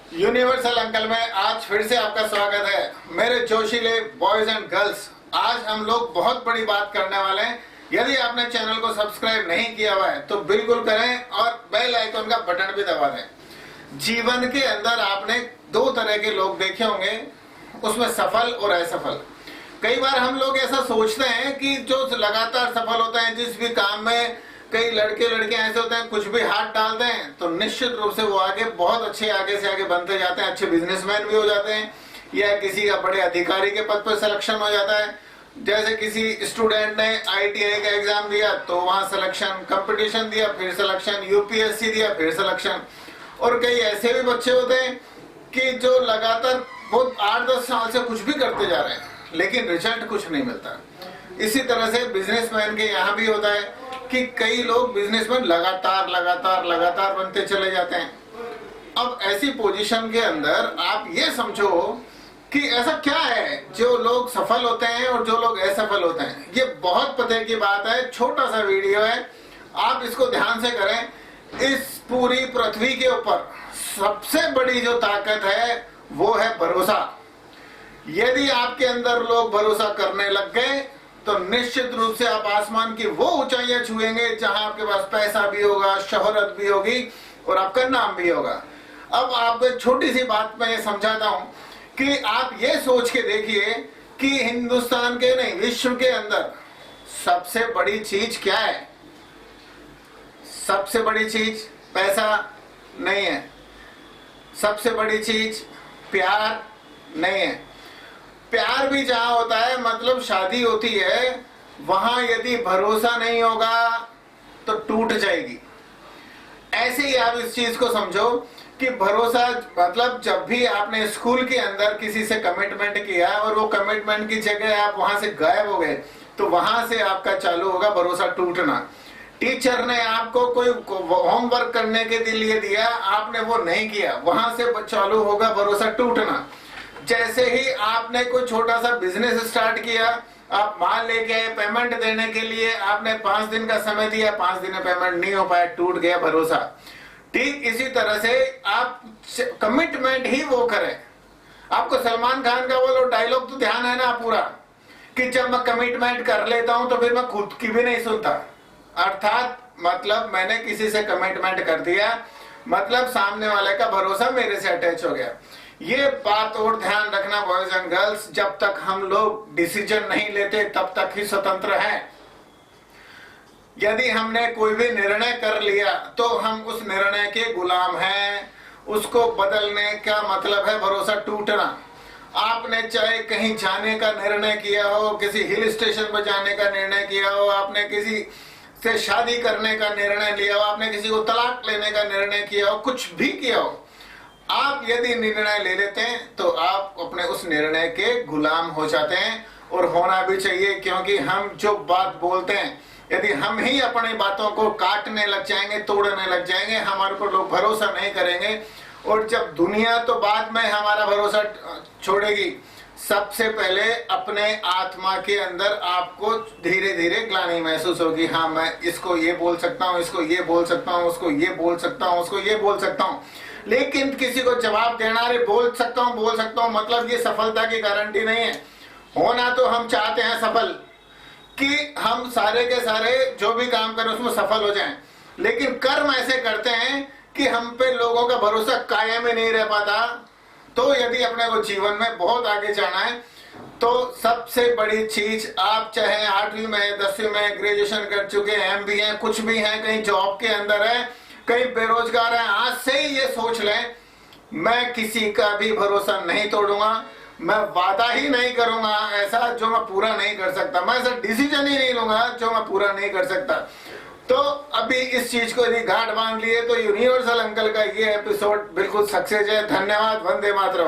Universal uncle में आज फिर से आपका स्वागत है। मेरे जोशीले बॉयज एंड गर्ल्स, आज हम लोग बहुत बड़ी बात करने वाले हैं। यदि आपने चैनल को सब्सक्राइब नहीं किया हुआ है तो बिल्कुल करें और बेल आइकन का बटन भी दबा दें। जीवन के अंदर आपने दो तरह के लोग देखे होंगे, उसमें सफल और असफल। कई बार हम लोग ऐसा सोचते हैं कि जो लगातार सफल होते हैं जिस भी काम में, कई लड़के लड़कियां ऐसे होते हैं कुछ भी हाथ डालते हैं तो निश्चित रूप से वो आगे बहुत अच्छे आगे से आगे बनते जाते हैं, अच्छे बिजनेसमैन भी हो जाते हैं या किसी का बड़े अधिकारी के पद पर सिलेक्शन हो जाता है। जैसे किसी स्टूडेंट ने ITI का एग्जाम दिया तो वहां सिलेक्शन, कंपटीशन दिया फिर सिलेक्शन, UPSC दिया फिर सिलेक्शन। और कई ऐसे भी बच्चे होते हैं कि जो लगातार बहुत 8-10 साल से कुछ भी करते जा रहे हैं लेकिन रिजल्ट कुछ नहीं मिलता। इसी तरह से बिजनेसमैन के यहाँ भी होता है कि कई लोग बिजनेसमैन लगातार बनते चले जाते हैं। अब ऐसी पोजीशन के अंदर आप ये समझो कि ऐसा क्या है जो लोग सफल होते हैं और जो लोग असफल होते हैं। ये बहुत पते की बात है, छोटा सा वीडियो है, आप इसको ध्यान से करें। इस पूरी पृथ्वी के ऊपर सबसे बड़ी जो ताकत है वो है भरोसा। यदि आपके अंदर लोग भरोसा करने लग गए तो निश्चित रूप से आप आसमान की वो ऊंचाइयां छुएंगे जहां आपके पास पैसा भी होगा, शोहरत भी होगी और आपका नाम भी होगा। अब आपको एक छोटी सी बात मैं ये समझाता हूं कि आप ये सोच के देखिए कि हिंदुस्तान के नहीं, विश्व के अंदर सबसे बड़ी चीज क्या है? सबसे बड़ी चीज पैसा नहीं है, सबसे बड़ी चीज प्यार नहीं है। प्यार भी जहां होता है, मतलब शादी होती है, वहां यदि भरोसा नहीं होगा तो टूट जाएगी। ऐसे ही आप इस चीज को समझो कि भरोसा मतलब जब भी आपने स्कूल के अंदर किसी से कमिटमेंट किया और वो कमिटमेंट की जगह आप वहां से गायब हो गए तो वहां से आपका चालू होगा भरोसा टूटना। टीचर ने आपको कोई होमवर्क करने के लिए दिया, आपने वो नहीं किया, वहां से चालू होगा भरोसा टूटना। जैसे ही आपने कोई छोटा सा बिजनेस स्टार्ट किया, आप माल लेके आए, पेमेंट देने के लिए आपने 5 दिन का समय दिया, 5 दिन में पेमेंट नहीं हो पाया, टूट गया भरोसा। ठीक इसी तरह से आप कमिटमेंट ही वो करें। आपको सलमान खान का वो डायलॉग तो ध्यान है ना पूरा, कि जब मैं कमिटमेंट कर लेता हूं तो फिर मैं खुद की भी नहीं सुनता। अर्थात मतलब मैंने किसी से कमिटमेंट कर दिया, मतलब सामने वाले का भरोसा मेरे से अटैच हो गया। ये बात और ध्यान रखना बॉयज एंड गर्ल्स, जब तक हम लोग डिसीजन नहीं लेते तब तक ही स्वतंत्र हैं। यदि हमने कोई भी निर्णय कर लिया तो हम उस निर्णय के गुलाम हैं। उसको बदलने का मतलब है भरोसा टूटना। आपने चाहे कहीं जाने का निर्णय किया हो, किसी हिल स्टेशन पर जाने का निर्णय किया हो, आपने किसी से शादी करने का निर्णय लिया हो, आपने किसी को तलाक लेने का निर्णय किया हो, कुछ भी किया हो, आप यदि निर्णय ले लेते हैं तो आप अपने उस निर्णय के गुलाम हो जाते हैं। और होना भी चाहिए, क्योंकि हम जो बात बोलते हैं, यदि हम ही अपनी बातों को काटने लग जाएंगे, तोड़ने लग जाएंगे, हमारे को लोग भरोसा नहीं करेंगे। और जब दुनिया तो बाद में हमारा भरोसा छोड़ेगी, सबसे पहले अपने आत्मा के अंदर आपको धीरे धीरे ग्लानि महसूस होगी। हाँ, मैं इसको ये बोल सकता हूँ, इसको ये बोल सकता हूँ, उसको ये बोल सकता हूँ, उसको ये बोल सकता हूँ, लेकिन किसी को जवाब देना, अरे बोल सकता हूँ मतलब ये सफलता की गारंटी नहीं है। होना तो हम चाहते हैं सफल, कि हम सारे के सारे जो भी काम करें उसमें सफल हो जाएं, लेकिन कर्म ऐसे करते हैं कि हम पे लोगों का भरोसा कायम ही नहीं रह पाता। तो यदि अपने को जीवन में बहुत आगे जाना है तो सबसे बड़ी चीज, आप चाहे 8वीं में, 10वीं में ग्रेजुएशन कर चुके हैं, MBA हैं, कुछ भी हैं, कहीं जॉब के अंदर है, कई बेरोजगार हैं, आज से ही ये सोच लें मैं किसी का भी भरोसा नहीं तोड़ूंगा, मैं वादा ही नहीं करूंगा ऐसा जो मैं पूरा नहीं कर सकता, मैं ऐसा डिसीजन ही नहीं लूंगा जो मैं पूरा नहीं कर सकता। तो अभी इस चीज को यदि गांठ बांध लिए तो यूनिवर्सल अंकल का ये एपिसोड बिल्कुल सक्सेस है। धन्यवाद। वंदे मातरम।